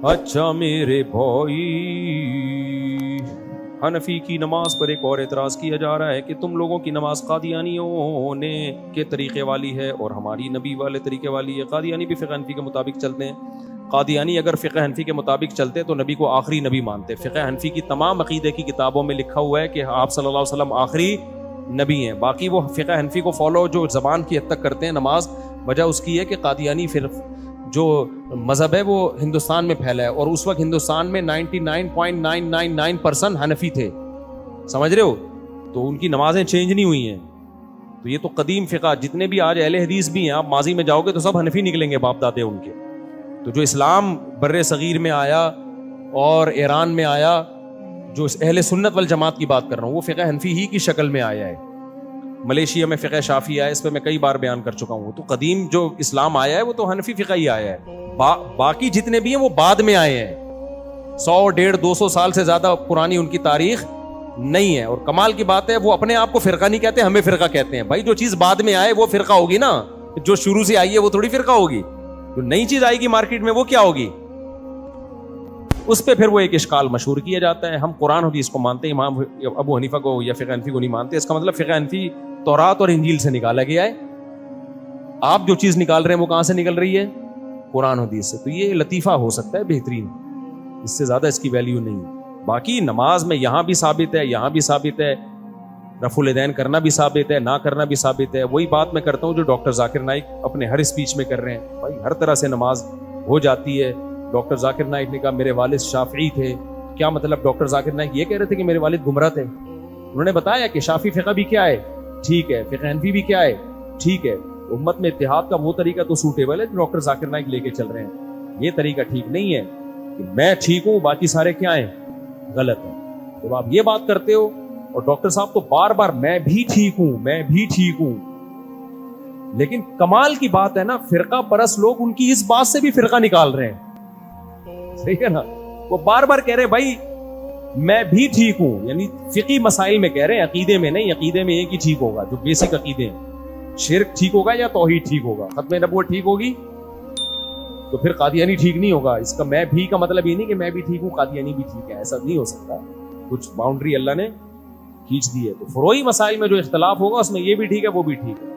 اچھا میرے بھائی، حنفی کی نماز پر ایک اور اعتراض کیا جا رہا ہے کہ تم لوگوں کی نماز قادیانیوں نے کے طریقے والی ہے اور ہماری نبی والے طریقے والی ہے۔ قادیانی بھی فقہ حنفی کے مطابق چلتے ہیں۔ قادیانی اگر فقہ حنفی کے مطابق چلتے تو نبی کو آخری نبی مانتے۔ فقہ حنفی کی تمام عقیدے کی کتابوں میں لکھا ہوا ہے کہ آپ صلی اللہ علیہ وسلم آخری نبی ہیں۔ باقی وہ فقہ حنفی کو فالو جو زبان کی حد تک کرتے ہیں نماز، وجہ اس کی ہے کہ قادیانی جو مذہب ہے وہ ہندوستان میں پھیلا ہے اور اس وقت ہندوستان میں 99.999% حنفی تھے، سمجھ رہے ہو؟ تو ان کی نمازیں چینج نہیں ہوئی ہیں۔ تو یہ تو قدیم فقہ، جتنے بھی آج اہل حدیث بھی ہیں، آپ ماضی میں جاؤ گے تو سب حنفی نکلیں گے، باپ دادے ان کے۔ تو جو اسلام بر صغیر میں آیا اور ایران میں آیا، جو اہل سنت والجماعت کی بات کر رہا ہوں، وہ فقہ حنفی ہی کی شکل میں آیا ہے۔ ملیشیا میں فقہ شافعی آیا، اس پہ میں کئی بار بیان کر چکا ہوں۔ تو قدیم جو اسلام آیا ہے وہ تو حنفی فقہ ہی آیا ہے۔ باقی جتنے بھی ہیں وہ بعد میں آئے ہیں، 100 150 200 سال سے زیادہ پرانی ان کی تاریخ نہیں ہے۔ اور کمال کی بات ہے وہ اپنے آپ کو فرقہ نہیں کہتے، ہمیں فرقہ کہتے ہیں۔ بھائی جو چیز بعد میں آئے وہ فرقہ ہوگی نا، جو شروع سے آئی ہے وہ تھوڑی فرقہ ہوگی۔ جو نئی چیز آئے گی مارکیٹ میں وہ کیا ہوگی؟ اس پہ پھر وہ ایک اشکال مشہور کیا جاتا ہے۔ ہم قرآن حدیث کو مانتے ہیں، امام ابو حنیفہ کو یا فقہ حنفی کو نہیں مانتے۔ اس کا مطلب فقہ حنفی تورات اور انجیل سے نکالا گیا ہے۔ آپ جو چیز نکال رہے ہیں وہ کہاں سے نکل رہی ہے؟ قرآن حدیث سے۔ تو یہ لطیفہ ہو سکتا ہے بہترین، اس سے زیادہ اس کی ویلیو نہیں ہے۔ باقی نماز میں یہاں بھی ثابت ہے، یہاں بھی ثابت ہے، رفع الیدین کرنا بھی ثابت ہے، نہ کرنا بھی ثابت ہے۔ وہی بات میں کرتا ہوں جو ڈاکٹر ذاکر نائک اپنے ہر اسپیچ میں کر رہے ہیں۔ بھائی ہر طرح سے نماز ہو جاتی ہے۔ ڈاکٹر ذاکر نائک نے کہا میرے والد شافعی تھے، کیا مطلب؟ ڈاکٹر ذاکر نائک یہ کہہ رہے تھے کہ میرے والد گمراہ تھے؟ انہوں نے بتایا کہ شافعی فقہ بھی کیا ہے، ٹھیک ہے، فقہ حنفی بھی کیا ہے، ٹھیک ہے۔ امت میں اتحاد کا وہ طریقہ تو سوٹیبل ہے جو ڈاکٹر ذاکر نائک لے کے چل رہے ہیں۔ یہ طریقہ ٹھیک نہیں ہے کہ میں ٹھیک ہوں باقی سارے کیا ہیں، غلط ہیں۔ جب آپ یہ بات کرتے ہو، اور ڈاکٹر صاحب تو بار بار میں بھی ٹھیک ہوں، میں بھی ٹھیک ہوں، لیکن کمال کی بات ہے نا، فرقہ پرست لوگ ان کی اس بات سے بھی فرقہ نکال رہے ہیں، صحیح ہے نا؟ وہ بار بار کہہ رہے ہیں بھائی میں بھی ٹھیک ہوں، یعنی فقی مسائل میں کہہ رہے ہیں، عقیدے میں نہیں۔ عقیدے میں ایک ہی ٹھیک ہوگا جو بیسک عقیدے ہیں، شرک ٹھیک ہوگا یا توحید ٹھیک ہوگا، ختم نبوت ٹھیک ہوگی، تو پھر قادیانی ٹھیک نہیں ہوگا۔ اس کا میں بھی کا مطلب یہ نہیں کہ میں بھی ٹھیک ہوں قادیانی بھی ٹھیک ہے، ایسا نہیں ہو سکتا۔ کچھ باؤنڈری اللہ نے کھینچ دی ہے۔ تو فروعی مسائل میں جو اختلاف ہوگا اس میں یہ بھی ٹھیک ہے وہ بھی ٹھیک ہے۔